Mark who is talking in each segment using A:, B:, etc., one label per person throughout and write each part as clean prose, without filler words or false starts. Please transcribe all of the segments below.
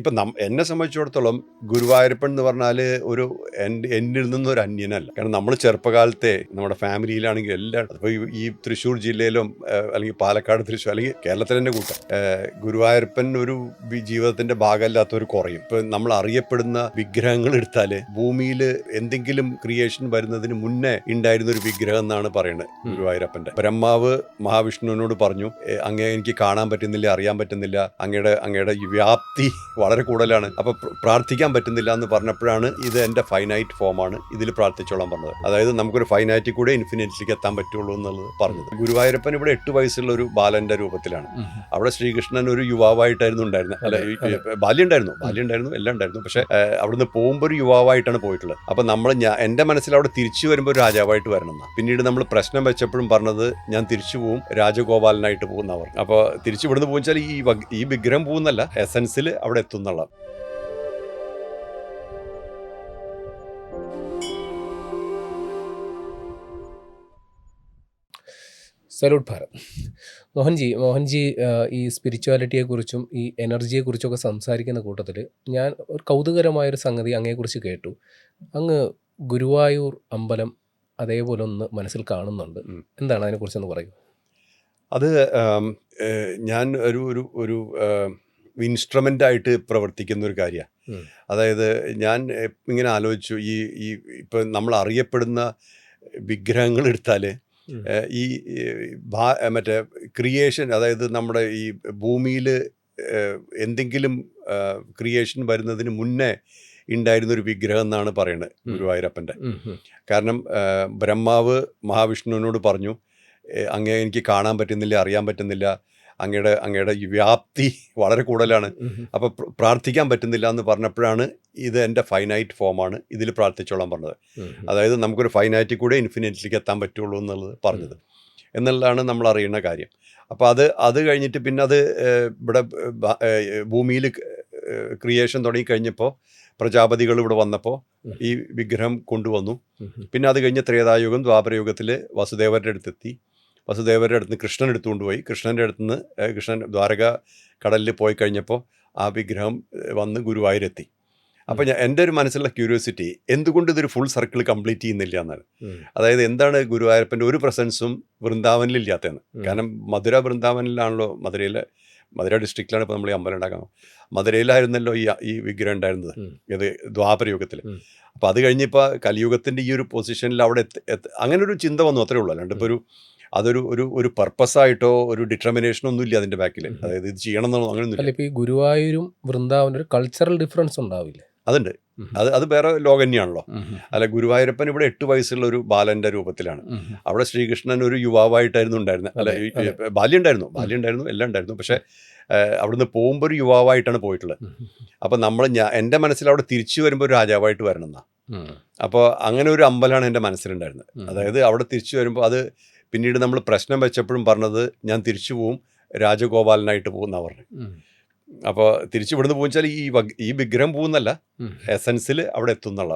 A: ഇപ്പം എന്നെ സംബന്ധിച്ചിടത്തോളം ഗുരുവായൂരപ്പൻ എന്ന് പറഞ്ഞാൽ ഒരു എന്നിൽ നിന്നൊരു അന്യനല്ല. കാരണം നമ്മൾ ചെറുപ്പകാലത്തെ നമ്മുടെ ഫാമിലിയിലാണെങ്കിൽ എല്ലാം ഇപ്പോൾ ഈ തൃശ്ശൂർ ജില്ലയിലും അല്ലെങ്കിൽ പാലക്കാട് തൃശ്ശൂർ അല്ലെങ്കിൽ കേരളത്തിൽ തന്നെ കൂട്ടാം, ഗുരുവായൂരപ്പൻ ഒരു ജീവിതത്തിന്റെ ഭാഗമല്ലാത്തവർ കുറയും. ഇപ്പം നമ്മൾ അറിയപ്പെടുന്ന വിഗ്രഹങ്ങൾ എടുത്താൽ ഭൂമിയിൽ എന്തെങ്കിലും ക്രിയേഷൻ വരുന്നതിന് മുന്നേ ഉണ്ടായിരുന്ന ഒരു വിഗ്രഹം എന്നാണ് പറയുന്നത് ഗുരുവായൂരപ്പന്റെ. ബ്രഹ്മാവ് മഹാവിഷ്ണുവിനോട് പറഞ്ഞു, അങ്ങേ എനിക്ക് കാണാൻ പറ്റുന്നില്ല, അറിയാൻ പറ്റുന്നില്ല, അങ്ങയുടെ വ്യാപ്തി വളരെ കൂടുതലാണ്, അപ്പൊ പ്രാർത്ഥിക്കാൻ പറ്റുന്നില്ല എന്ന് പറഞ്ഞപ്പോഴാണ് ഇത് എന്റെ ഫൈനൈറ്റ് ഫോമാണ്, ഇതിൽ പ്രാർത്ഥിച്ചോളാൻ പറഞ്ഞത്. അതായത് നമുക്കൊരു ഫൈനൈറ്റിൽ കൂടെ ഇൻഫിനിറ്റിലേക്ക് എത്താൻ പറ്റുള്ളൂ എന്നുള്ളത് പറഞ്ഞത്. ഗുരുവായൂരപ്പൻ ഇവിടെ 8 വയസ്സുള്ള ഒരു ബാലന്റെ രൂപത്തിലാണ്. അവിടെ ശ്രീകൃഷ്ണൻ ഒരു യുവാവായിട്ടായിരുന്നു ഉണ്ടായിരുന്നത്. അല്ല, ബാല്യം ഉണ്ടായിരുന്നു, എല്ലാം ഉണ്ടായിരുന്നു. പക്ഷെ അവിടുന്ന് പോകുമ്പോൾ ഒരു യുവാവായിട്ടാണ് പോയിട്ടുള്ളത്. അപ്പൊ എന്റെ മനസ്സിൽ അവിടെ തിരിച്ചു വരുമ്പോൾ ഒരു രാജാവായിട്ട് വരണം എന്നാ. പിന്നീട് നമ്മൾ പ്രശ്നം വെച്ചപ്പോഴും പറഞ്ഞത് ഞാൻ തിരിച്ചു പോവും, രാജഗോപാലനായിട്ട് പോകുന്ന അവർ. അപ്പൊ തിരിച്ചു ഇവിടുന്ന് പോകുമ്പോൾ ഈ വിഗ്രഹം പോകുന്നല്ല, എസൻസിൽ അവിടെ എത്തുന്നുള്ള.
B: സല്യൂട്ട് ഭാരത്. മോഹൻജി ഈ സ്പിരിച്വാലിറ്റിയെക്കുറിച്ചും ഈ എനർജിയെക്കുറിച്ചൊക്കെ സംസാരിക്കുന്ന കൂട്ടത്തിൽ ഞാൻ ഒരു കൗതുകരമായൊരു സംഗതി അങ്ങയെക്കുറിച്ച് കേട്ടു. അങ്ങ് ഗുരുവായൂർ അമ്പലം അതേപോലെ ഒന്ന് മനസ്സിൽ കാണുന്നുണ്ട്. എന്താണ് അതിനെക്കുറിച്ചൊന്ന് പറയൂ.
A: അത് ഞാൻ ഒരു ഇൻസ്ട്രുമെൻ്റ് ആയിട്ട് പ്രവർത്തിക്കുന്ന ഒരു കാര്യമാണ്. അതായത് ഞാൻ ഇങ്ങനെ ആലോചിച്ചു, ഈ ഇപ്പം നമ്മൾ അറിയപ്പെടുന്ന വിഗ്രഹങ്ങൾ എടുത്താൽ ഈ മറ്റേ ക്രിയേഷൻ, അതായത് നമ്മുടെ ഈ ഭൂമിയിൽ എന്തെങ്കിലും ക്രിയേഷൻ വരുന്നതിന് മുന്നേ ഉണ്ടായിരുന്നൊരു വിഗ്രഹം എന്നാണ് പറയുന്നത് ഗുരുവായൂരപ്പൻ്റെ. കാരണം ബ്രഹ്മാവ് മഹാവിഷ്ണുവിനോട് പറഞ്ഞു, അങ്ങേ എനിക്ക് കാണാൻ പറ്റുന്നില്ല, അറിയാൻ പറ്റുന്നില്ല, അങ്ങയുടെ വ്യാപ്തി വളരെ കൂടുതലാണ്, അപ്പോൾ പ്രാർത്ഥിക്കാൻ പറ്റുന്നില്ല എന്ന് പറഞ്ഞപ്പോഴാണ് ഇത് എൻ്റെ ഫൈനൈറ്റ് ഫോമാണ്, ഇതിൽ പ്രാർത്ഥിച്ചോളാൻ പറഞ്ഞത്. അതായത് നമുക്കൊരു ഫൈനൈറ്റിൽ കൂടെ ഇൻഫിനിറ്റിലേക്ക് എത്താൻ പറ്റുള്ളൂ എന്നുള്ളത് പറഞ്ഞത് എന്നുള്ളതാണ് നമ്മൾ അറിയുന്ന കാര്യം. അപ്പോൾ അത് കഴിഞ്ഞിട്ട് പിന്നെ അത് ഇവിടെ ഭൂമിയിൽ ക്രിയേഷൻ തുടങ്ങിക്കഴിഞ്ഞപ്പോൾ പ്രജാപതികൾ ഇവിടെ വന്നപ്പോൾ ഈ വിഗ്രഹം കൊണ്ടുവന്നു. പിന്നെ അത് കഴിഞ്ഞ് ത്രേതായുഗം, ദ്വാപരയുഗത്തിൽ വസുദേവരുടെ അടുത്തെത്തി. വസുദേവരുടെ അടുത്ത് കൃഷ്ണൻ എടുത്തുകൊണ്ട് പോയി. കൃഷ്ണൻ ദ്വാരക കടലിൽ പോയി കഴിഞ്ഞപ്പോൾ ആ വിഗ്രഹം വന്ന് ഗുരുവായൂരെത്തി. അപ്പോൾ എൻ്റെ ഒരു മനസ്സിലുള്ള ക്യൂരിയോസിറ്റി, എന്തുകൊണ്ട് ഇതൊരു ഫുൾ സർക്കിൾ കംപ്ലീറ്റ് ചെയ്യുന്നില്ല എന്നാണ്. അതായത് എന്താണ് ഗുരുവായൂരപ്പൻ്റെ ഒരു പ്രസൻസും വൃന്ദാവനിൽ ഇല്ലാത്തതെന്ന്. കാരണം വൃന്ദാവനിലാണല്ലോ, മധുര ഡിസ്ട്രിക്റ്റിലാണ് ഇപ്പോൾ നമ്മൾ ഈ അമ്പലം ഉണ്ടാക്കുന്നത്. മധുരയിലായിരുന്നല്ലോ ഈ വിഗ്രഹം ഉണ്ടായിരുന്നത്, ഇത് ദ്വാപരയുഗത്തിൽ. അപ്പോൾ അത് കഴിഞ്ഞിപ്പോൾ കലിയുഗത്തിൻ്റെ ഈ ഒരു പൊസിഷനിൽ അവിടെ അങ്ങനെ ഒരു ചിന്ത വന്നു, അത്രേ ഉള്ളൂ. അല്ലാണ്ട് ഇപ്പോൾ ഒരു പർപ്പസായിട്ടോ ഒരു ഡിറ്റർമിനേഷനോ ഒന്നും ഇല്ല അതിൻ്റെ ബാക്കിൽ. അതായത് ഇത് ചെയ്യണം എന്നോ അങ്ങനെയൊന്നും.
B: ഇപ്പോൾ ഈ ഗുരുവായൂരും വൃന്ദാവനും ഒരു കൾച്ചറൽ ഡിഫറൻസ് ഉണ്ടാവില്ലേ?
A: അതുണ്ട്. അത് വേറെ ലോകം തന്നെയാണല്ലോ. അല്ല, ഗുരുവായൂരപ്പൻ ഇവിടെ 8 വയസ്സുള്ള ഒരു ബാലന്റെ രൂപത്തിലാണ്. അവിടെ ശ്രീകൃഷ്ണൻ ഒരു യുവാവായിട്ടായിരുന്നു ഉണ്ടായിരുന്നത്. അല്ല, ബാല്യം ഉണ്ടായിരുന്നു, എല്ലാം ഉണ്ടായിരുന്നു. പക്ഷെ അവിടുന്ന് പോകുമ്പോൾ ഒരു യുവാവായിട്ടാണ് പോയിട്ടുള്ളത്. അപ്പം എൻ്റെ മനസ്സിൽ അവിടെ തിരിച്ചു വരുമ്പോൾ ഒരു രാജാവായിട്ട് വരണം എന്നാ. അപ്പോൾ അങ്ങനെ ഒരു അമ്പലമാണ് എൻ്റെ മനസ്സിലുണ്ടായിരുന്നത്. അതായത് അവിടെ തിരിച്ചു വരുമ്പോൾ അത് പിന്നീട് നമ്മൾ പ്രശ്നം വെച്ചപ്പോഴും പറഞ്ഞത് ഞാൻ തിരിച്ചു പോവും, രാജഗോപാലനായിട്ട് പോകുന്ന പറഞ്ഞു. അപ്പോൾ തിരിച്ചു ഇവിടുന്ന് പോകുമ്പോൾ ഈ വിഗ്രഹം പോകുന്നല്ല, എസൻസിൽ അവിടെ എത്തുന്നുള്ള.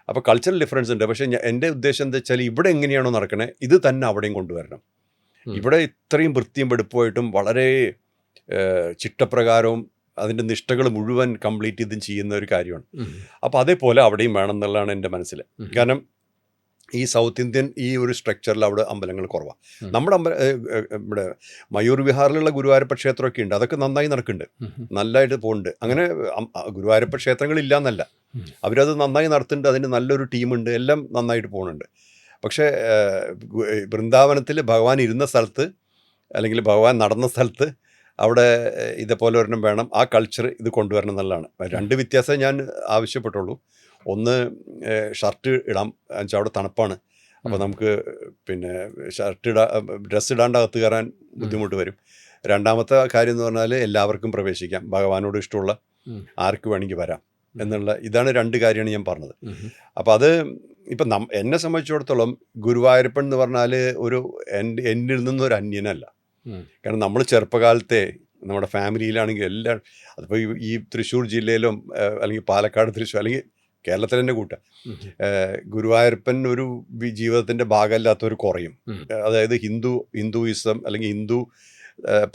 A: അപ്പോൾ കൾച്ചറൽ ഡിഫറൻസ് ഉണ്ട്. പക്ഷേ എൻ്റെ ഉദ്ദേശം എന്താ വെച്ചാൽ ഇവിടെ എങ്ങനെയാണോ നടക്കണേ ഇത് തന്നെ അവിടെയും കൊണ്ടുവരണം. ഇവിടെ ഇത്രയും വൃത്തിയും വെടുപ്പമായിട്ടും വളരെ ചിട്ടപ്രകാരവും അതിൻ്റെ നിഷ്ഠകൾ മുഴുവൻ കംപ്ലീറ്റ് ചെയ്തും ചെയ്യുന്ന ഒരു കാര്യമാണ്. അപ്പോൾ അതേപോലെ അവിടെയും വേണം എന്നുള്ളതാണ് എൻ്റെ മനസ്സിൽ. കാരണം ഈ സൗത്ത് ഇന്ത്യൻ ഈ ഒരു സ്ട്രക്ചറിൽ അവിടെ അമ്പലങ്ങൾ കുറവാണ്. നമ്മുടെ ഇവിടെ മയൂർ വിഹാറിലുള്ള ഗുരുവായൂരപ്പ ക്ഷേത്രമൊക്കെ ഉണ്ട്, അതൊക്കെ നന്നായി നടക്കുന്നുണ്ട്, നല്ലതായിട്ട് പോകുന്നുണ്ട്. അങ്ങനെ ഗുരുവായൂരപ്പ ക്ഷേത്രങ്ങളില്ല എന്നല്ല, അവരത് നന്നായി നടത്തുന്നുണ്ട്, അതിന് നല്ലൊരു ടീമുണ്ട്, എല്ലാം നന്നായിട്ട് പോകുന്നുണ്ട്. പക്ഷേ വൃന്ദാവനത്തിൽ ഭഗവാൻ ഇരുന്ന സ്ഥലത്ത് അല്ലെങ്കിൽ ഭഗവാൻ നടന്ന സ്ഥലത്ത് അവിടെ ഇതേപോലെ ഒരെണ്ണം വേണം, ആ കൾച്ചർ ഇത് കൊണ്ടുവരണം എന്നുള്ളതാണ്. 2 വ്യത്യാസം ഞാൻ ആവശ്യപ്പെട്ടുള്ളൂ. ഒന്ന്, ഷർട്ട് ഇടാം, എന്നുവെച്ചാൽ അവിടെ തണുപ്പാണ്. അപ്പോൾ നമുക്ക് പിന്നെ ഡ്രസ്സ് ഇടാണ്ട് അകത്ത് കയറാൻ ബുദ്ധിമുട്ട് വരും. രണ്ടാമത്തെ കാര്യം എന്ന് പറഞ്ഞാൽ എല്ലാവർക്കും പ്രവേശിക്കാം, ഭഗവാനോട് ഇഷ്ടമുള്ള ആർക്ക് വേണമെങ്കിൽ വരാം എന്നുള്ള, ഇതാണ് 2 കാര്യമാണ് ഞാൻ പറഞ്ഞത്. അപ്പോൾ അത് ഇപ്പം എന്നെ സംബന്ധിച്ചിടത്തോളം ഗുരുവായൂരപ്പൻ എന്ന് പറഞ്ഞാൽ എന്നിൽ നിന്നൊരു അന്യനല്ല. കാരണം നമ്മൾ ചെറുപ്പകാലത്തെ നമ്മുടെ ഫാമിലിയിലാണെങ്കിൽ എല്ലാം, അതിപ്പോൾ ഈ തൃശ്ശൂർ ജില്ലയിലും അല്ലെങ്കിൽ പാലക്കാട് തൃശ്ശൂർ അല്ലെങ്കിൽ കേരളത്തിൽ തന്നെ കൂട്ടാം, ഗുരുവായൂരപ്പൻ ഒരു ജീവിതത്തിൻ്റെ ഭാഗമല്ലാത്തവർ കുറയും. അതായത് ഹിന്ദുയിസം അല്ലെങ്കിൽ ഹിന്ദു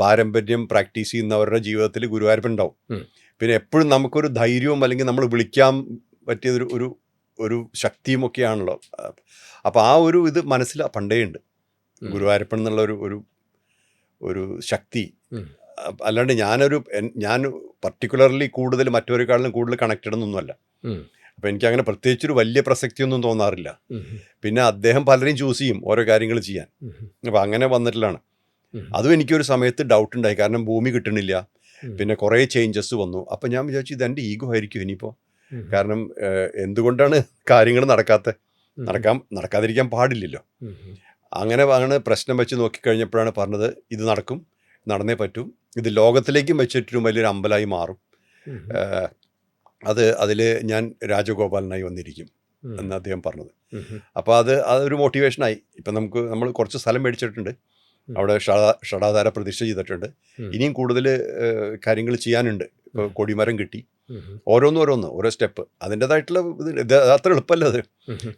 A: പാരമ്പര്യം പ്രാക്ടീസ് ചെയ്യുന്നവരുടെ ജീവിതത്തിൽ ഗുരുവായൂരപ്പൻ ഉണ്ടാവും. പിന്നെ എപ്പോഴും നമുക്കൊരു ധൈര്യവും അല്ലെങ്കിൽ നമ്മൾ വിളിക്കാൻ പറ്റിയതൊരു ഒരു ഒരു ശക്തിയും ഒക്കെയാണല്ലോ. അപ്പോൾ ആ ഒരു ഇത് മനസ്സിൽ പണ്ടേ ഉണ്ട്, ഗുരുവായൂരപ്പൻ എന്നുള്ള ഒരു ഒരു ശക്തി. അല്ലാണ്ട് ഞാൻ പർട്ടിക്കുലർലി കൂടുതൽ മറ്റൊരുക്കാളിലും കൂടുതൽ കണക്റ്റഡ് എന്നൊന്നുമല്ല. അപ്പോൾ എനിക്കങ്ങനെ പ്രത്യേകിച്ചൊരു വലിയ പ്രസക്തിയൊന്നും തോന്നാറില്ല. പിന്നെ അദ്ദേഹം പലരെയും ചൂസ് ചെയ്യും ഓരോ കാര്യങ്ങൾ ചെയ്യാൻ. അപ്പോൾ അങ്ങനെ വന്നിട്ടുള്ളതാണ്. അതും എനിക്കൊരു സമയത്ത് ഡൗട്ട് ഉണ്ടായി, കാരണം ഭൂമി കിട്ടണില്ല, പിന്നെ കുറേ ചേഞ്ചസ് വന്നു. അപ്പം ഞാൻ വിചാരിച്ചു ഇതെൻ്റെ ഈഗോ ആയിരിക്കും ഇനിയിപ്പോൾ. കാരണം എന്തുകൊണ്ടാണ് കാര്യങ്ങൾ നടക്കാതിരിക്കാൻ പാടില്ലല്ലോ. അങ്ങനെ ആണ് പ്രശ്നം വെച്ച് നോക്കിക്കഴിഞ്ഞപ്പോഴാണ് പറഞ്ഞത് ഇത് നടന്നേ പറ്റൂ, ഇത് ലോകത്തിലേക്കും വെച്ചിട്ടൊരു വലിയൊരു അമ്പലമായി മാറും, അതിൽ ഞാൻ രാജഗോപാലനായി വന്നിരിക്കും എന്ന് അദ്ദേഹം പറഞ്ഞത്. അപ്പോൾ അതൊരു മോട്ടിവേഷനായി. ഇപ്പം നമ്മൾ കുറച്ച് സ്ഥലം മേടിച്ചിട്ടുണ്ട്, അവിടെ ഷടാധാര പ്രതിഷ്ഠ ചെയ്തിട്ടുണ്ട്. ഇനിയും കൂടുതൽ കാര്യങ്ങൾ ചെയ്യാനുണ്ട്. ഇപ്പോൾ കൊടിമരം കിട്ടി, ഓരോ സ്റ്റെപ്പ് അതിൻ്റെതായിട്ടുള്ള ഇത് അത്ര എളുപ്പമല്ല അത്.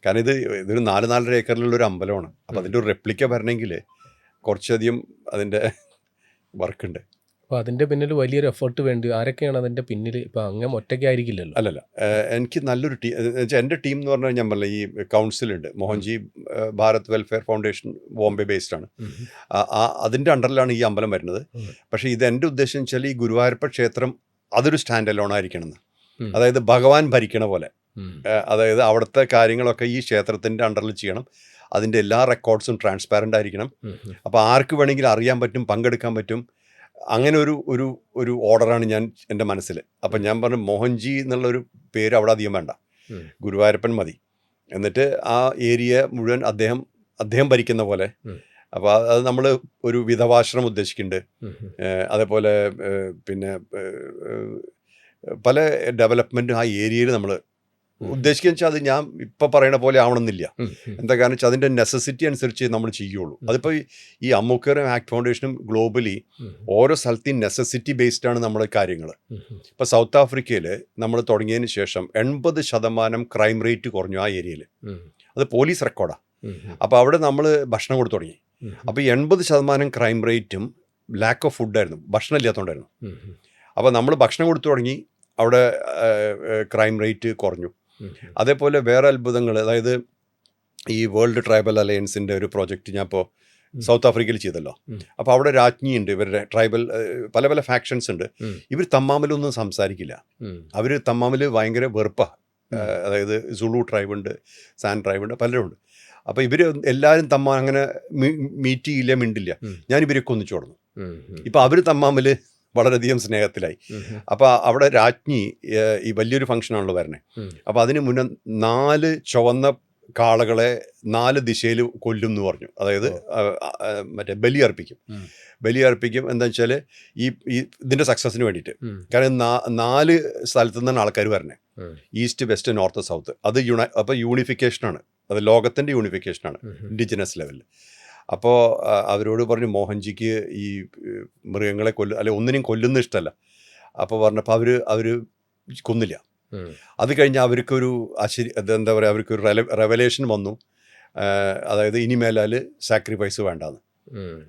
A: കാരണം ഇതൊരു 4-4.5 ഏക്കറിലുള്ളൊരു അമ്പലമാണ്. അപ്പോൾ അതിൻ്റെ ഒരു റെപ്ലിക്ക വരണമെങ്കിൽ കുറച്ചധികം അതിൻ്റെ വർക്കുണ്ട്.
B: അപ്പോൾ അതിൻ്റെ പിന്നിൽ വലിയൊരു എഫേർട്ട് വേണ്ടി. ആരൊക്കെയാണ് അതിൻ്റെ പിന്നിൽ? ഇപ്പോൾ അങ്ങനെ ഒറ്റയ്ക്കായിരിക്കില്ലല്ലോ.
A: അല്ലല്ല, എനിക്ക് നല്ലൊരു ടീം വെച്ചാൽ എൻ്റെ ടീം എന്ന് പറഞ്ഞാൽ ഞാൻ പറഞ്ഞ ഈ കൗൺസിലുണ്ട്, Mohanji Bharat welfare foundation, Bombay based ആണ്. അതിൻ്റെ അണ്ടറിലാണ് ഈ അമ്പലം വരുന്നത്. പക്ഷേ ഇത് എൻ്റെ ഉദ്ദേശം വെച്ചാൽ ഈ ഗുരുവായൂരപ്പ ക്ഷേത്രം അതൊരു സ്റ്റാൻഡ് അലോൺ ആയിരിക്കണമെന്ന്. അതായത് ഭഗവാൻ ഭരിക്കണ പോലെ. അതായത് അവിടുത്തെ കാര്യങ്ങളൊക്കെ ഈ ക്ഷേത്രത്തിൻ്റെ അണ്ടറിൽ ചെയ്യണം. അതിൻ്റെ എല്ലാ റെക്കോർഡ്സും ട്രാൻസ്പാരൻ്റ് ആയിരിക്കണം. അപ്പോൾ ആർക്ക് വേണമെങ്കിലും അറിയാൻ പറ്റും, പങ്കെടുക്കാൻ പറ്റും. അങ്ങനെ ഒരു ഓർഡറാണ് എൻ്റെ മനസ്സിൽ. അപ്പം ഞാൻ പറഞ്ഞു മോഹൻജി എന്നുള്ളൊരു പേര് അവിടെ അധികം വേണ്ട, ഗുരുവായൂരപ്പൻ മതി. എന്നിട്ട് ആ ഏരിയ മുഴുവൻ അദ്ദേഹം ഭരിക്കുന്ന പോലെ. അപ്പോൾ അത് നമ്മൾ ഒരു വിധവാശ്രമം ഉദ്ദേശിക്കുന്നുണ്ട്. അതേപോലെ പിന്നെ പല ഡെവലപ്മെൻറ്റും ആ ഏരിയയിൽ നമ്മൾ ഉദ്ദേശിക്കുക വെച്ചാൽ അത് ഞാൻ ഇപ്പം പറയണ പോലെ ആവണമെന്നില്ല. എന്താ കാരണം വെച്ചാൽ അതിൻ്റെ നെസസിറ്റി അനുസരിച്ച് നമ്മൾ ചെയ്യുള്ളൂ. അതിപ്പോൾ ഈ അമ്മൂക്കറും ആക്ട് ഫൗണ്ടേഷനും ഗ്ലോബലി ഓരോ സ്ഥലത്തെയും നെസസിറ്റി ബേസ്ഡാണ് നമ്മുടെ കാര്യങ്ങൾ. ഇപ്പോൾ സൗത്ത് ആഫ്രിക്കയിൽ നമ്മൾ തുടങ്ങിയതിന് ശേഷം 80% ക്രൈം റേറ്റ് കുറഞ്ഞു ആ ഏരിയയിൽ. അത് പോലീസ് റെക്കോർഡാണ്. അപ്പോൾ അവിടെ നമ്മൾ ഭക്ഷണം കൊടുത്തു തുടങ്ങി. അപ്പോൾ 80% ക്രൈം റേറ്റും ലാക്ക് ഓഫ് ഫുഡായിരുന്നു, ഭക്ഷണം ഇല്ലാത്തതുകൊണ്ടായിരുന്നു. അപ്പോൾ നമ്മൾ ഭക്ഷണം കൊടുത്തു തുടങ്ങി, അവിടെ ക്രൈം റേറ്റ് കുറഞ്ഞു. അതേപോലെ വേറെ അത്ഭുതങ്ങൾ, അതായത് ഈ വേൾഡ് ട്രൈബൽ അലയൻസിൻ്റെ ഒരു പ്രോജക്റ്റ് ഞാൻ ഇപ്പോൾ സൗത്ത് ആഫ്രിക്കയിൽ ചെയ്തല്ലോ. അപ്പോൾ അവിടെ രാജ്ഞിയുണ്ട്, ഇവരുടെ ട്രൈബൽ പല ഫാക്ഷൻസ് ഉണ്ട്. ഇവർ തമ്മാമിലൊന്നും സംസാരിക്കില്ല. അവർ തമ്മാമിൽ ഭയങ്കര വെറുപ്പാണ്. അതായത് സുളു ട്രൈബുണ്ട്, സാൻ ട്രൈബുണ്ട്, പലരുണ്ട്. അപ്പോൾ ഇവർ എല്ലാവരും അങ്ങനെ മീറ്റ് ചെയ്യില്ല, മിണ്ടില്ല. ഞാൻ ഇവരൊക്കെ ഒന്നിച്ചു കൊടുന്നു. ഇപ്പോൾ അവർ തമ്മാമിൽ വളരെയധികം സ്നേഹത്തിലായി. അപ്പോൾ അവിടെ രാജ്ഞി ഈ വലിയൊരു ഫംഗ്ഷനാണല്ലോ വരണേ. അപ്പോൾ അതിന് മുന്നേ 4 ചുവന്ന കാളകളെ 4 ദിശയിൽ കൊല്ലും എന്ന് പറഞ്ഞു. അതായത് മറ്റേ ബലിയർപ്പിക്കും. എന്താ വെച്ചാൽ ഈ ഇതിൻ്റെ സക്സസിന് വേണ്ടിയിട്ട്. കാരണം 4 സ്ഥലത്തു നിന്നാണ് ആൾക്കാർ വരണേ, ഈസ്റ്റ്, വെസ്റ്റ്, നോർത്ത്, സൗത്ത്. അപ്പോൾ യൂണിഫിക്കേഷനാണ്, അത് ലോകത്തിൻ്റെ യൂണിഫിക്കേഷനാണ് ഇൻഡിജിനസ് ലെവലിൽ. അപ്പോൾ അവരോട് പറഞ്ഞു മോഹൻജിക്ക് ഈ മൃഗങ്ങളെ ഒന്നിനെയും കൊല്ലുന്ന ഇഷ്ടമല്ല. അപ്പോൾ പറഞ്ഞപ്പോൾ അവർ കൊന്നില്ല. അത് കഴിഞ്ഞ് അവർക്കൊരു എന്താ പറയുക, അവർക്കൊരു റെവലേഷൻ വന്നു. അതായത് ഇനി മേലാൽ സാക്രിഫൈസ് വേണ്ടാന്ന്.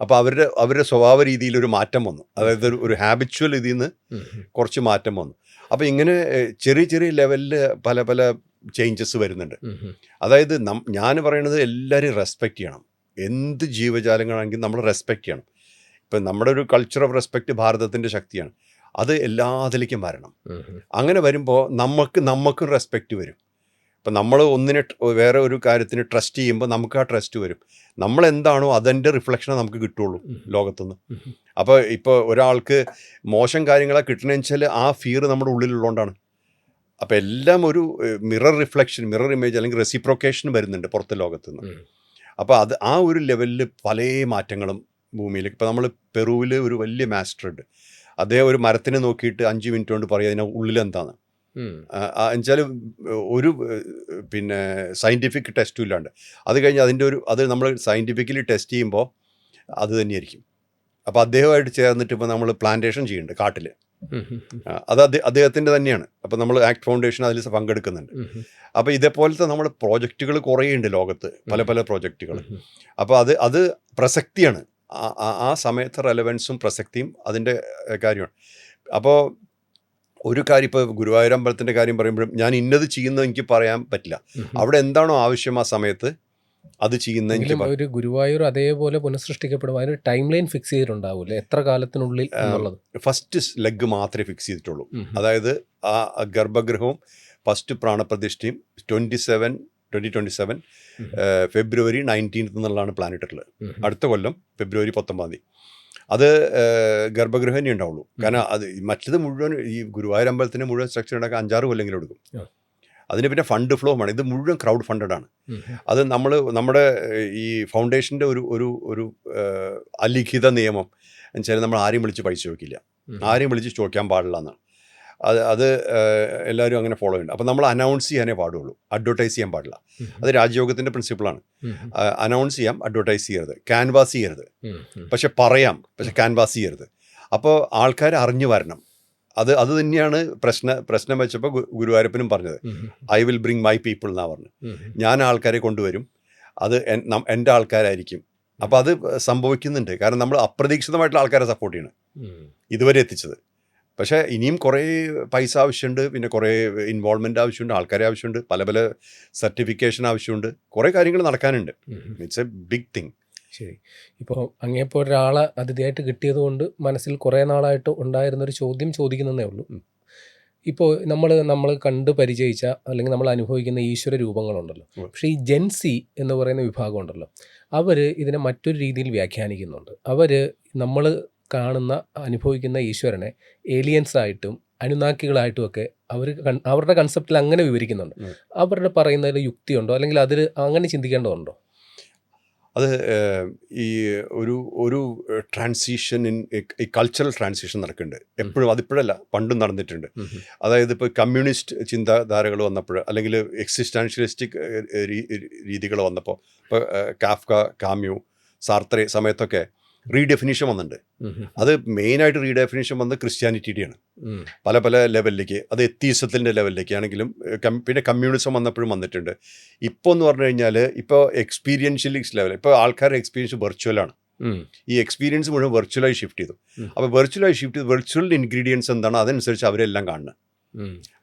A: അപ്പോൾ അവരുടെ സ്വഭാവ രീതിയിലൊരു മാറ്റം വന്നു. അതായത് ഒരു ഹാബിച്വൽ ഇതിൽ നിന്ന് കുറച്ച് മാറ്റം വന്നു. അപ്പോൾ ഇങ്ങനെ ചെറിയ ലെവലിൽ പല ചേഞ്ചസ് വരുന്നുണ്ട്. അതായത് ഞാൻ പറയുന്നത് എല്ലാവരും റെസ്പെക്റ്റ് ചെയ്യണം. എന്ത് ജീവജാലങ്ങളാണെങ്കിലും നമ്മൾ റെസ്പെക്റ്റ് ചെയ്യണം. ഇപ്പം നമ്മുടെ ഒരു കൾച്ചർ ഓഫ് റെസ്പെക്റ്റ് ഭാരതത്തിൻ്റെ ശക്തിയാണ്. അത് എല്ലാത്തിലേക്കും വരണം. അങ്ങനെ വരുമ്പോൾ നമുക്കും റെസ്പെക്റ്റ് വരും. ഇപ്പം നമ്മൾ വേറെ ഒരു കാര്യത്തിന് ട്രസ്റ്റ് ചെയ്യുമ്പോൾ നമുക്ക് ആ ട്രസ്റ്റ് വരും. നമ്മളെന്താണോ അതിൻ്റെ റിഫ്ലക്ഷനെ നമുക്ക് കിട്ടുള്ളൂ ലോകത്തുനിന്ന്. അപ്പോൾ ഇപ്പോൾ ഒരാൾക്ക് മോശം കാര്യങ്ങളെ കിട്ടണമെന്ന് വെച്ചാൽ ആ ഫിയർ നമ്മുടെ ഉള്ളിലുള്ളതുകൊണ്ടാണ്. അപ്പോൾ എല്ലാം ഒരു മിറർ ഇമേജ് അല്ലെങ്കിൽ റെസിപ്രോക്കേഷൻ വരുന്നുണ്ട് പുറത്തെ ലോകത്തുനിന്ന്. അപ്പോൾ ആ ഒരു ലെവലിൽ പല മാറ്റങ്ങളും ഭൂമിയിൽ. ഇപ്പോൾ നമ്മൾ പെറുവിൽ ഒരു വലിയ മാസ്റ്റർ ഉണ്ട്. അദ്ദേഹം ഒരു മരത്തിനെ നോക്കിയിട്ട് 5 മിനിറ്റ് കൊണ്ട് പറയും അതിന് ഉള്ളിലെന്താണ്. എന്നുവെച്ചാൽ ഒരു പിന്നെ സയൻറ്റിഫിക് ടെസ്റ്റും ഇല്ലാണ്ട്. അത് കഴിഞ്ഞ് അത് നമ്മൾ സയൻറ്റിഫിക്കലി ടെസ്റ്റ് ചെയ്യുമ്പോൾ അത് തന്നെയായിരിക്കും. അപ്പോൾ അദ്ദേഹമായിട്ട് ചേർന്നിട്ട് ഇപ്പോൾ നമ്മൾ പ്ലാന്റേഷൻ ചെയ്യുന്നുണ്ട് കാട്ടിൽ. അത് അദ്ദേഹത്തിൻ്റെ തന്നെയാണ്. അപ്പോൾ നമ്മൾ ആക്ട് ഫൗണ്ടേഷൻ അതിൽ പങ്കെടുക്കുന്നുണ്ട്. അപ്പോൾ ഇതേപോലത്തെ നമ്മൾ പ്രോജക്റ്റുകൾ കുറേ ഉണ്ട് ലോകത്ത്, പല പ്രോജക്റ്റുകൾ. അപ്പോൾ അത് പ്രസക്തിയാണ്. ആ സമയത്ത് റെലവൻസും പ്രസക്തിയും അതിൻ്റെ കാര്യമാണ്. അപ്പോൾ ഒരു കാര്യം ഇപ്പോൾ ഗുരുവായൂർ അമ്പലത്തിൻ്റെ കാര്യം പറയുമ്പോഴും ഞാൻ ഇന്നത് ചെയ്യുന്നത് എനിക്ക് പറയാൻ പറ്റില്ല. അവിടെ എന്താണോ ആവശ്യം ആ സമയത്ത് അത് ചെയ്യുന്ന എനിക്ക്
B: എങ്കിലും ഒരു ഗുരുവായൂർ അതേപോലെ പുനഃസൃഷ്ടിക്കപ്പെടും, അതിന് ടൈം ലൈൻ ഫിക്സ് ചെയ്തിട്ടുണ്ടാവൂല്ലേ, എത്ര കാലത്തിനുള്ളിൽ എന്നുള്ളത്?
A: ഫസ്റ്റ് ലെഗ് മാത്രമേ ഫിക്സ് ചെയ്തിട്ടുള്ളൂ. അതായത് ആ ഗർഭഗൃഹവും ഫസ്റ്റ് പ്രാണപ്രതിഷ്ഠയും 2027 ഫെബ്രുവരി 19 എന്നുള്ളതാണ് പ്ലാൻ ഇട്ടിട്ടുള്ളത്. അടുത്ത കൊല്ലം ഫെബ്രുവരി 19. അത് ഗർഭഗൃഹം തന്നെ ഉണ്ടാവുള്ളൂ. കാരണം അത് മറ്റത് മുഴുവൻ ഈ ഗുരുവായൂർ അമ്പലത്തിന് മുഴുവൻ സ്ട്രക്ചർ ഉണ്ടാക്കാൻ 5-6 കൊല്ലെങ്കിലും എടുക്കും. അതിന് പിന്നെ ഫണ്ട് ഫ്ലോ ആണ്. ഇത് മുഴുവൻ ക്രൗഡ് ഫണ്ടഡ് ആണ്. അത് നമ്മുടെ ഈ ഫൗണ്ടേഷൻ്റെ ഒരു അലിഖിത നിയമം എന്നുവെച്ചാൽ നമ്മൾ ആരെയും വിളിച്ച് പൈസ ചോദിക്കില്ല, ആരെയും വിളിച്ച് ചോദിക്കാൻ പാടില്ല എന്നാണ്. അത് എല്ലാവരും അങ്ങനെ ഫോളോ ചെയ്യുന്നുണ്ട്. അപ്പോൾ നമ്മൾ അനൗൺസ് ചെയ്യാനേ പാടുള്ളൂ, അഡ്വർടൈസ് ചെയ്യാൻ പാടില്ല. അത് രാജ്യോഗത്തിൻ്റെ പ്രിൻസിപ്പിളാണ്. അനൗൺസ് ചെയ്യാം, അഡ്വർടൈസ് ചെയ്യരുത്, ക്യാൻവാസ് ചെയ്യരുത്. പക്ഷെ പറയാം, പക്ഷെ ക്യാൻവാസ് ചെയ്യരുത്. അപ്പോൾ ആൾക്കാർ അറിഞ്ഞു വരണം. അത് തന്നെയാണ് പ്രശ്നം വെച്ചപ്പോൾ ഗുരുവായൂരപ്പനും പറഞ്ഞത്, I will bring my people എന്നാണ് പറഞ്ഞത്. ഞാൻ ആൾക്കാരെ കൊണ്ടുവരും, അത് എൻ്റെ ആൾക്കാരായിരിക്കും. അപ്പോൾ അത് സംഭവിക്കുന്നുണ്ട്. കാരണം നമ്മൾ അപ്രതീക്ഷിതമായിട്ടുള്ള ആൾക്കാരെ സപ്പോർട്ട് ചെയ്യണം ഇതുവരെ എത്തിച്ചത്. പക്ഷേ ഇനിയും കുറേ പൈസ ആവശ്യമുണ്ട്, പിന്നെ കുറേ ഇൻവോൾവ്മെൻ്റ് ആവശ്യമുണ്ട്, ആൾക്കാരെ ആവശ്യമുണ്ട്, പല സർട്ടിഫിക്കേഷൻ ആവശ്യമുണ്ട്, കുറേ കാര്യങ്ങൾ നടക്കാനുണ്ട്. It's a big thing.
B: ശരി. ഇപ്പോൾ അങ്ങേപ്പോൾ ഒരാളെ അതിഥിയായിട്ട് കിട്ടിയത് കൊണ്ട് മനസ്സിൽ കുറേ നാളായിട്ട് ഉണ്ടായിരുന്നൊരു ചോദ്യം ചോദിക്കുന്നതേ ഉള്ളൂ. ഇപ്പോൾ നമ്മൾ കണ്ട് പരിചയിച്ച അല്ലെങ്കിൽ നമ്മൾ അനുഭവിക്കുന്ന ഈശ്വര രൂപങ്ങളുണ്ടല്ലോ, പക്ഷേ ഈ ജെൻസി എന്ന് പറയുന്ന വിഭാഗം ഉണ്ടല്ലോ, അവർ ഇതിനെ മറ്റൊരു രീതിയിൽ വ്യാഖ്യാനിക്കുന്നുണ്ട്. അവർ നമ്മൾ കാണുന്ന അനുഭവിക്കുന്ന ഈശ്വരനെ ഏലിയൻസായിട്ടും അനുനാക്കികളായിട്ടും ഒക്കെ അവരുടെ കൺസെപ്റ്റിൽ അങ്ങനെ വിവരിക്കുന്നുണ്ട്. അവരുടെ പറയുന്നതിൽ യുക്തിയുണ്ടോ, അല്ലെങ്കിൽ അതിൽ അങ്ങനെ ചിന്തിക്കേണ്ടതുണ്ടോ?
A: അത് ഈ ഒരു ട്രാൻസിഷൻ ഈ കൾച്ചറൽ ട്രാൻസിഷൻ നടക്കുന്നുണ്ട് എപ്പോഴും. അതിപ്പോഴല്ല, പണ്ടും നടന്നിട്ടുണ്ട്. അതായത് ഇപ്പോൾ കമ്മ്യൂണിസ്റ്റ് ചിന്താധാരകൾ വന്നപ്പോൾ, അല്ലെങ്കിൽ എക്സിസ്റ്റാൻഷ്യലിസ്റ്റിക് രീതികൾ വന്നപ്പോൾ, ഇപ്പോൾ കാഫ്ക, കാമ്യു, സാർത്രെ സമയത്തൊക്കെ റീഡെഫിനിഷൻ വന്നിട്ടുണ്ട്. അത് മെയിനായിട്ട് റീഡെഫിനിഷൻ വന്നത് ക്രിസ്ത്യാനിറ്റിയുടെയാണ്, പല ലെവലിലേക്ക്. അത് എത്തീസത്തിൻ്റെ ലെവലിലേക്ക് ആണെങ്കിലും, പിന്നെ കമ്മ്യൂണിസം വന്നപ്പോഴും വന്നിട്ടുണ്ട്. ഇപ്പോൾ എന്ന് പറഞ്ഞു കഴിഞ്ഞാൽ ഇപ്പോൾ എക്സ്പീരിയൻഷ്യലിസ്റ്റ് ലെവൽ, ഇപ്പോൾ ആൾക്കാരുടെ എക്സ്പീരിയൻസ് വെർച്വലാണ്. ഈ എക്സ്പീരിയൻസ് മുഴുവൻ വെർച്വലായി ഷിഫ്റ്റ് ചെയ്തു. അപ്പോൾ വെർച്വലായി ഷിഫ്റ്റ് ചെയ്ത് വെർച്വൽ ഇൻഗ്രീഡിയൻസ് എന്താണ് അതനുസരിച്ച് അവരെല്ലാം കാണുന്നത്.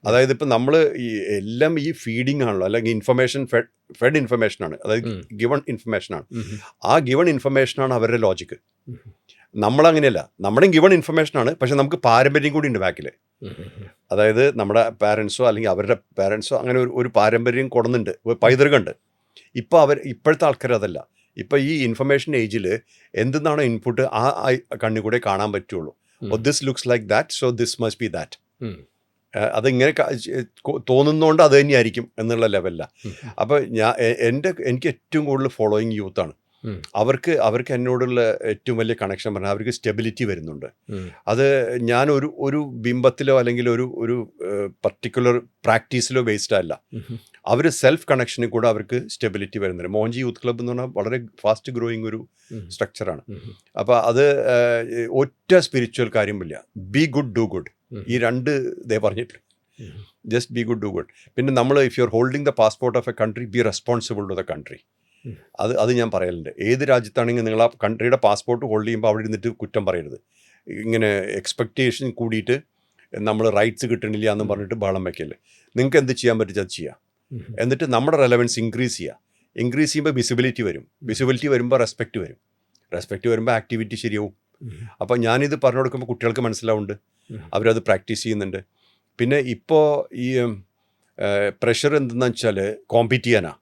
A: അതായത് ഇപ്പം നമ്മൾ ഈ എല്ലാം ഈ ഫീഡിങ് ആണല്ലോ, അല്ലെങ്കിൽ ഇൻഫർമേഷൻ ഫെഡ് ഇൻഫർമേഷനാണ്, അതായത് ഗിവൺ ഇൻഫർമേഷനാണ്. ആ ഗിവൺ ഇൻഫർമേഷനാണ് അവരുടെ ലോജിക്ക്. നമ്മളങ്ങനെയല്ല, നമ്മുടെ ഗിവൺ ഇൻഫർമേഷനാണ്, പക്ഷെ നമുക്ക് പാരമ്പര്യം കൂടി ഉണ്ട് ബാക്കിൽ. അതായത് നമ്മുടെ പാരൻസോ അല്ലെങ്കിൽ അവരുടെ പാരൻസോ അങ്ങനെ ഒരു പാരമ്പര്യം കൊടുന്നുണ്ട്, പൈതൃകമുണ്ട്. ഇപ്പോഴത്തെ ആൾക്കാർ അതല്ല. ഇപ്പോൾ ഈ ഇൻഫർമേഷൻ ഏജിൽ എന്തെന്നാണോ ഇൻപുട്ട് ആ കണ്ണി കൂടെ കാണാൻ പറ്റുള്ളൂ. This looks like that, so this must be that. അതിങ്ങനെ തോന്നുന്നതുകൊണ്ട് അത് തന്നെയായിരിക്കും എന്നുള്ള ലെവലിലാണ്. അപ്പോൾ എനിക്ക് ഏറ്റവും കൂടുതൽ ഫോളോയിങ് യൂത്താണ്. അവർക്ക് എന്നോടുള്ള ഏറ്റവും വലിയ കണക്ഷൻ പറഞ്ഞാൽ അവർക്ക് സ്റ്റെബിലിറ്റി വരുന്നുണ്ട്. അത് ഞാൻ ഒരു ബിംബത്തിലോ അല്ലെങ്കിൽ ഒരു പർട്ടിക്കുലർ പ്രാക്ടീസിലോ ബേസ്ഡ് അല്ല. അവർ സെൽഫ് കണക്ഷനിൽ കൂടെ അവർക്ക് സ്റ്റെബിലിറ്റി വരുന്നുണ്ട്. മോഹൻജി യൂത്ത് ക്ലബ്ബ് എന്ന് പറഞ്ഞാൽ വളരെ ഫാസ്റ്റ് ഗ്രോയിങ് ഒരു സ്ട്രക്ചറാണ്. അപ്പോൾ അത് ഒറ്റ സ്പിരിച്വൽ കാര്യമില്ല, ബി ഗുഡ് ഡു ഗുഡ്, ഈ രണ്ട് ഇതേ പറഞ്ഞിട്ടില്ല. Just be good do good. പിന്നെ നമ്മൾ if you are holding the passport of a country, be responsible to the country. അത് ഞാൻ പറയലുണ്ട്. ഏത് രാജ്യത്താണെങ്കിൽ നിങ്ങൾ ആ കൺട്രിയുടെ പാസ്പോർട്ട് ഹോൾഡ് ചെയ്യുമ്പോൾ അവിടെ ഇരുന്നിട്ട് കുറ്റം പറയരുത്. ഇങ്ങനെ എക്സ്പെക്റ്റേഷൻ കൂടിയിട്ട് നമ്മൾ റൈറ്റ്സ് കിട്ടണില്ല എന്ന് പറഞ്ഞിട്ട് ബഹളം വയ്ക്കല്ലേ. നിങ്ങൾക്ക് എന്ത് ചെയ്യാൻ പറ്റുക അത് ചെയ്യുക. എന്നിട്ട് നമ്മുടെ റെലവൻസ് ഇൻക്രീസ് ചെയ്യുക. ഇൻക്രീസ് ചെയ്യുമ്പോൾ വിസിബിലിറ്റി വരും. വിസിബിലിറ്റി വരുമ്പോൾ റെസ്പെക്റ്റ് വരും. റെസ്പെക്റ്റ് വരുമ്പോൾ ആക്ടിവിറ്റി ശരിയാവും. അപ്പോൾ ഞാനിത് പറഞ്ഞു കൊടുക്കുമ്പോൾ കുട്ടികൾക്ക് മനസ്സിലാവുന്നുണ്ട്, അവരത് പ്രാക്ടീസ് ചെയ്യുന്നുണ്ട്. പിന്നെ ഇപ്പോൾ ഈ പ്രഷർ എന്തെന്ന് വെച്ചാൽ കോമ്പീറ്റ് ചെയ്യാനാണ്.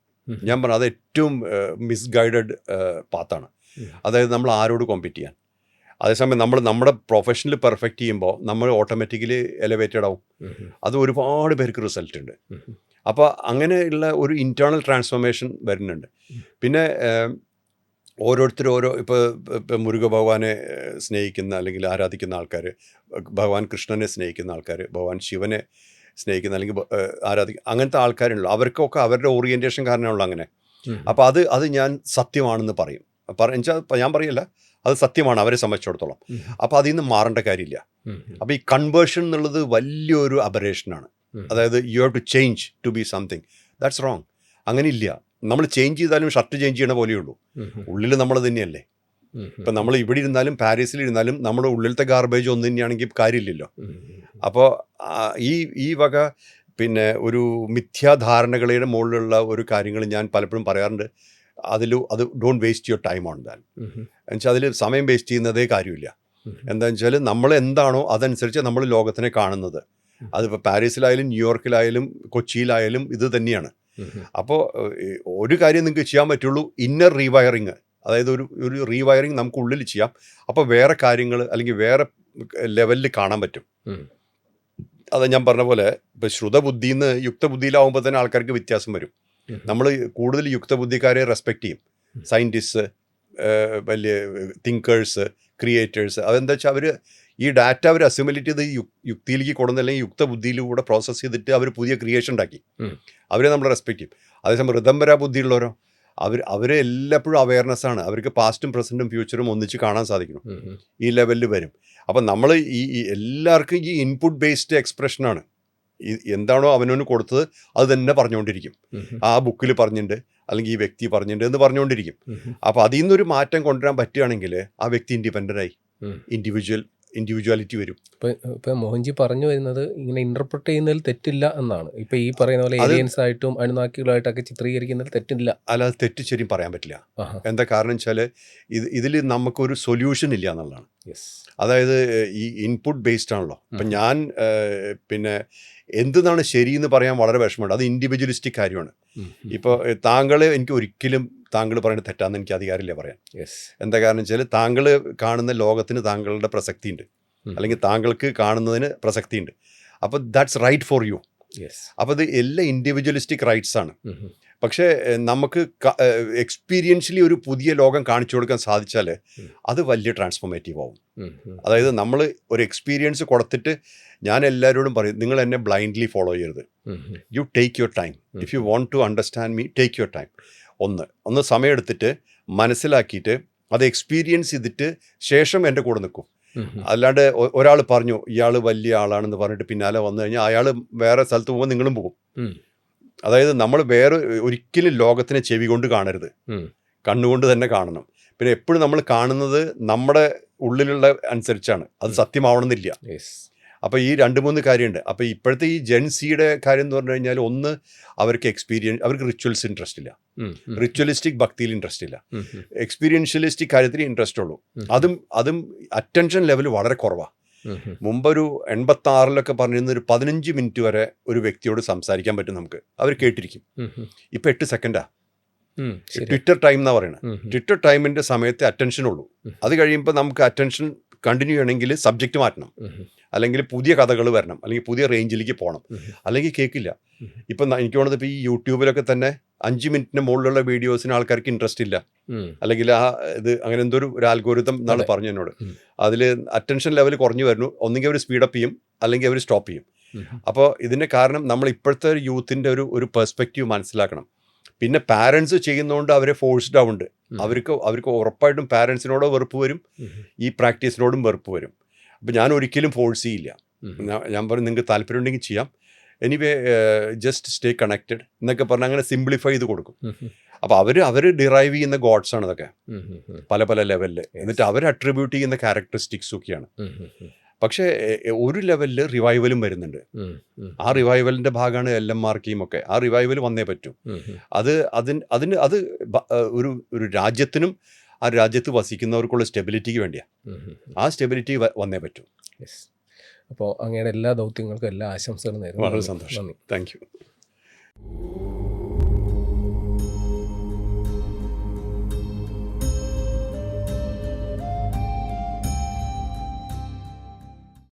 A: ഞാൻ പറഞ്ഞത് അത് ഏറ്റവും മിസ്ഗൈഡഡ് പാത്താണ്. അതായത് നമ്മൾ ആരോട് കോമ്പീറ്റ് ചെയ്യാൻ. അതേസമയം നമ്മുടെ പ്രൊഫഷനിൽ പെർഫെക്റ്റ് ചെയ്യുമ്പോൾ നമ്മൾ ഓട്ടോമാറ്റിക്കലി എലവേറ്റഡ് ആവും. അത് ഒരുപാട് പേർക്ക് റിസൾട്ട് ഉണ്ട്. അപ്പോൾ അങ്ങനെയുള്ള ഒരു ഇൻറ്റേർണൽ ട്രാൻസ്ഫോർമേഷൻ വരുന്നുണ്ട്. പിന്നെ ഓരോരുത്തരും ഇപ്പോൾ മുരുക ഭഗവാനെ സ്നേഹിക്കുന്ന അല്ലെങ്കിൽ ആരാധിക്കുന്ന ആൾക്കാർ, ഭഗവാൻ കൃഷ്ണനെ സ്നേഹിക്കുന്ന ആൾക്കാർ, ഭഗവാൻ ശിവനെ സ്നേഹിക്കുന്ന അല്ലെങ്കിൽ അങ്ങനത്തെ ആൾക്കാരുണ്ടല്ലോ, അവർക്കൊക്കെ അവരുടെ ഓറിയൻറ്റേഷൻ കാരണമുള്ള അങ്ങനെ. അപ്പോൾ അത് ഞാൻ സത്യമാണെന്ന് പറയും. ഞാൻ പറയല്ല, അത് സത്യമാണ് അവരെ സംബന്ധിച്ചിടത്തോളം. അപ്പോൾ അതിൽ നിന്ന് മാറേണ്ട കാര്യമില്ല. അപ്പോൾ ഈ കൺവേർഷൻ എന്നുള്ളത് വലിയൊരു അബറേഷനാണ്. അതായത് you have to change to be something. That's wrong. അങ്ങനെ ഇല്ല. നമ്മൾ ചേഞ്ച് ചെയ്താലും ഷർട്ട് ചേഞ്ച് ചെയ്യണ പോലെയുള്ളൂ. ഉള്ളിൽ നമ്മൾ തന്നെയല്ലേ. ഇപ്പം നമ്മൾ ഇവിടെ ഇരുന്നാലും പാരീസിലിരുന്നാലും നമ്മുടെ ഉള്ളിലത്തെ ഗാർബേജ് ഒന്ന് തന്നെയാണെങ്കിൽ കാര്യമില്ലല്ലോ. അപ്പോൾ ഈ വക പിന്നെ ഒരു മിഥ്യാധാരണകളുടെ മുകളിലുള്ള ഒരു കാര്യങ്ങൾ ഞാൻ പലപ്പോഴും പറയാറുണ്ട്. അത് don't waste your time on that. എന്നുവെച്ചാൽ അതിൽ സമയം വേസ്റ്റ് ചെയ്യുന്നതേ കാര്യമില്ല. എന്താണെന്ന് വെച്ചാൽ നമ്മൾ എന്താണോ അതനുസരിച്ച് നമ്മൾ ലോകത്തിനെ കാണുന്നത്. അതിപ്പോൾ പാരീസിലായാലും ന്യൂയോർക്കിലായാലും കൊച്ചിയിലായാലും ഇത് തന്നെയാണ്. അപ്പോൾ ഒരു കാര്യം നിങ്ങൾക്ക് ചെയ്യാൻ പറ്റുള്ളൂ, ഇന്നർ റീവയറിങ്. അതായത് ഒരു റീവയറിങ് നമുക്ക് ഉള്ളിൽ ചെയ്യാം. അപ്പോൾ വേറെ കാര്യങ്ങൾ അല്ലെങ്കിൽ വേറെ ലെവലിൽ കാണാൻ പറ്റും. അത് ഞാൻ പറഞ്ഞ പോലെ ഇപ്പോൾ ശ്രുതബുദ്ധിയിൽ നിന്ന് യുക്തബുദ്ധിയിലാവുമ്പോൾ തന്നെ ആൾക്കാർക്ക് വ്യത്യാസം വരും. നമ്മൾ കൂടുതൽ യുക്തബുദ്ധിക്കാരെ റെസ്പെക്റ്റ് ചെയ്യും. സയൻറ്റിസ്റ്റ്, വലിയ തിങ്കേഴ്സ്, ക്രിയേറ്റേഴ്സ്. അതെന്താ വെച്ചാൽ അവർ ഈ ഡാറ്റ അവർ അസിമുലേറ്റ് ചെയ്ത് യുക്തിയിലേക്ക് കൊടുക്കുന്ന അല്ലെങ്കിൽ യുക്തബുദ്ധിയിലൂടെ പ്രോസസ്സ് ചെയ്തിട്ട് അവർ പുതിയ ക്രിയേഷൻ ഉണ്ടാക്കി. അവരെ നമ്മൾ റെസ്പെക്റ്റ് ചെയ്യും. അതേസമയം ഋതംബര ബുദ്ധിയുള്ളവരോ അവർ എല്ലായ്പ്പോഴും അവയർനെസ്സാണ്. അവർക്ക് പാസ്റ്റും പ്രസൻറ്റും ഫ്യൂച്ചറും ഒന്നിച്ച് കാണാൻ സാധിക്കണം. ഈ ലെവലിൽ വരും. അപ്പം നമ്മൾ ഈ എല്ലാവർക്കും ഈ ഇൻപുട്ട് ബേസ്ഡ് എക്സ്പ്രഷനാണ്. എന്താണോ അവനവന് കൊടുത്തത് അത് തന്നെ പറഞ്ഞുകൊണ്ടിരിക്കും. ആ ബുക്കിൽ പറഞ്ഞിട്ടുണ്ട് അല്ലെങ്കിൽ ഈ വ്യക്തി പറഞ്ഞിട്ടുണ്ട് എന്ന് പറഞ്ഞുകൊണ്ടിരിക്കും. അപ്പോൾ അതിൽ നിന്നൊരു മാറ്റം കൊണ്ടുവരാൻ പറ്റുകയാണെങ്കിൽ ആ വ്യക്തി ഇൻഡിപെൻഡൻ്റായി ഇൻഡിവിജ്വാലിറ്റി വരും.
B: ഇപ്പം മോഹൻജി പറഞ്ഞു വരുന്നത് ഇങ്ങനെ ഇൻ്റർപ്രറ്റ് ചെയ്യുന്നതിൽ തെറ്റില്ല എന്നാണ്. ഇപ്പം ഈ പറയുന്ന പോലെ ഏലിയൻസ് ആയിട്ടും അണുനാക്കികളായിട്ടൊക്കെ ചിത്രീകരിക്കുന്നതിൽ തെറ്റില്ല.
A: അല്ലാതെ തെറ്റ് ശരിയും പറയാൻ പറ്റില്ല. എന്താ കാരണം വെച്ചാൽ ഇതിൽ നമുക്കൊരു സൊല്യൂഷൻ ഇല്ല എന്നുള്ളതാണ്. അതായത് ഈ ഇൻപുട്ട് ബേസ്ഡ് ആണല്ലോ. ഇപ്പം ഞാൻ പിന്നെ എന്താണ് ശരിയെന്ന് പറയാൻ വളരെ വിഷമമുണ്ട്. അത് ഇൻഡിവിജ്വലിസ്റ്റിക് കാര്യമാണ്. ഇപ്പോൾ എനിക്ക് ഒരിക്കലും താങ്കൾ പറയുന്നത് തെറ്റാന്ന് എനിക്ക് അധികാരമില്ല പറയാൻ. എന്താ കാരണം വെച്ചാൽ താങ്കൾ കാണുന്ന ലോകത്തിന് താങ്കളുടെ പ്രസക്തിയുണ്ട്, അല്ലെങ്കിൽ താങ്കൾക്ക് കാണുന്നതിന് പ്രസക്തിയുണ്ട്. അപ്പോൾ ദാറ്റ്സ് റൈറ്റ് ഫോർ യു. അപ്പോൾ ഇത് എല്ലാ ഇൻഡിവിജ്വലിസ്റ്റിക് റൈറ്റ്സ് ആണ്. പക്ഷേ നമുക്ക് എക്സ്പീരിയൻഷ്യലി ഒരു പുതിയ ലോകം കാണിച്ചു കൊടുക്കാൻ സാധിച്ചാൽ അത് വലിയ ട്രാൻസ്ഫോർമേറ്റീവ് ആവും. അതായത് നമ്മൾ ഒരു എക്സ്പീരിയൻസ് കൊടുത്തിട്ട് ഞാൻ എല്ലാവരോടും പറയും, നിങ്ങൾ എന്നെ ബ്ലൈൻഡ്ലി ഫോളോ ചെയ്യരുത്. You take your time. If you want to understand me, take your time. ഒന്ന് സമയമെടുത്തിട്ട് മനസ്സിലാക്കിയിട്ട് അത് എക്സ്പീരിയൻസ് ചെയ്തിട്ട് ശേഷം എൻ്റെ കൂടെ നിൽക്കും. അല്ലാണ്ട് ഒരാൾ പറഞ്ഞു ഇയാൾ വലിയ ആളാണെന്ന് പറഞ്ഞിട്ട് പിന്നാലെ വന്നു കഴിഞ്ഞാൽ അയാൾ വേറെ സ്ഥലത്ത് പോകുമ്പോൾ നിങ്ങളും പോകും. അതായത് നമ്മൾ വേറെ ഒരിക്കലും ലോകത്തിനെ ചെവി കൊണ്ട് കാണരുത്, കണ്ണുകൊണ്ട് തന്നെ കാണണം. പിന്നെ എപ്പോഴും നമ്മൾ കാണുന്നത് നമ്മുടെ ഉള്ളിലുള്ള അനുസരിച്ചാണ്, അത് സത്യമാവണമെന്നില്ല. അപ്പോൾ ഈ 2-3 കാര്യമുണ്ട്. അപ്പോൾ ഇപ്പോഴത്തെ ഈ ജെൻസിയുടെ കാര്യം എന്ന് പറഞ്ഞു കഴിഞ്ഞാൽ, ഒന്ന് അവർക്ക് അവർക്ക് റിച്വൽസ് ഇൻട്രസ്റ്റ് ഇല്ല, റിച്വലിസ്റ്റിക് ഭക്തിയിൽ ഇൻട്രസ്റ്റ് ഇല്ല, എക്സ്പീരിയൻഷ്യലിസ്റ്റിക് കാര്യത്തിൽ ഇൻട്രസ്റ്റ് ഉള്ളൂ. അതും അറ്റൻഷൻ ലെവൽ വളരെ കുറവാണ്. മുമ്പൊരു 86-ലൊക്കെ പറഞ്ഞിരുന്ന ഒരു 15 മിനിറ്റ് വരെ ഒരു വ്യക്തിയോട് സംസാരിക്കാൻ പറ്റും നമുക്ക്, അവർ കേട്ടിരിക്കും. ഇപ്പം 8 സെക്കൻഡാ ട്വിറ്റർ ടൈം എന്നാ പറയുന്നത്. ട്വിറ്റർ ടൈമിൻ്റെ സമയത്ത് അറ്റൻഷൻ ഉള്ളൂ. അത് കഴിയുമ്പോൾ നമുക്ക് അറ്റൻഷൻ കണ്ടിന്യൂ ചെയ്യണമെങ്കിൽ സബ്ജക്റ്റ് മാറ്റണം, അല്ലെങ്കിൽ പുതിയ കഥകൾ വരണം, അല്ലെങ്കിൽ പുതിയ റേഞ്ചിലേക്ക് പോകണം, അല്ലെങ്കിൽ കേൾക്കില്ല. ഇപ്പം എനിക്ക് തോന്നുന്നത് ഇപ്പോൾ ഈ യൂട്യൂബിലൊക്കെ തന്നെ 5 മിനിറ്റിന് മുകളിലുള്ള വീഡിയോസിന് ആൾക്കാർക്ക് ഇൻട്രസ്റ്റ് ഇല്ല, അല്ലെങ്കിൽ അങ്ങനെ എന്തോ ഒരു ആൽഗോരിതം എന്നാണ് പറഞ്ഞു എന്നോട്. അതിൽ അറ്റൻഷൻ ലെവൽ കുറഞ്ഞു വരുന്നു. ഒന്നുകിൽ അവർ സ്പീഡപ്പ് ചെയ്യും, അല്ലെങ്കിൽ അവർ സ്റ്റോപ്പ് ചെയ്യും. അപ്പോൾ ഇതിൻ്റെ കാരണം നമ്മൾ ഇപ്പോഴത്തെ യൂത്തിൻ്റെ ഒരു പെർസ്പെക്റ്റീവ് മനസ്സിലാക്കണം. പിന്നെ പാരൻസ് ചെയ്യുന്നതുകൊണ്ട് അവരെ ഫോഴ്സ്ഡ് ആവുന്നുണ്ട്. അവർക്ക് ഉറപ്പായിട്ടും പാരൻസിനോടോ വെറുപ്പ് വരും, ഈ പ്രാക്ടീസിനോടും വെറുപ്പ് വരും. അപ്പോൾ ഞാൻ ഒരിക്കലും ഫോഴ്സ് ചെയ്യില്ല. ഞാൻ പറയും നിങ്ങൾക്ക് താല്പര്യമുണ്ടെങ്കിൽ ചെയ്യാം, എനിവേ ജസ്റ്റ് സ്റ്റേ കണക്റ്റഡ് എന്നൊക്കെ പറഞ്ഞാൽ അങ്ങനെ സിംപ്ലിഫൈ ചെയ്ത് കൊടുക്കും. അപ്പോൾ അവർ ഡിറൈവ് ചെയ്യുന്ന ഗോഡ്സ് ആണ് ഇതൊക്കെ, പല പല ലെവലിൽ. എന്നിട്ട് അവർ അട്രിബ്യൂട്ട് ചെയ്യുന്ന ക്യാരക്ടറിസ്റ്റിക്സ് ഒക്കെയാണ്. പക്ഷേ ഒരു ലെവലിൽ റിവൈവലും വരുന്നുണ്ട്. ആ റിവൈവലിൻ്റെ ഭാഗമാണ് LMRKയും ഒക്കെ. ആ റിവൈവൽ വന്നേ പറ്റൂ. അത് ഒരു രാജ്യത്തിനും ആ രാജ്യത്ത് വസിക്കുന്നവർക്കുള്ള സ്റ്റെബിലിറ്റിക്ക് വേണ്ടിയാണ്. ആ സ്റ്റെബിലിറ്റി വന്നേ പറ്റൂ.
B: അപ്പോൾ അങ്ങയുടെ എല്ലാ ദൗത്യങ്ങൾക്കും എല്ലാ ആശംസകളും നേരുന്നു.
A: വളരെ സന്തോഷം. Thank you.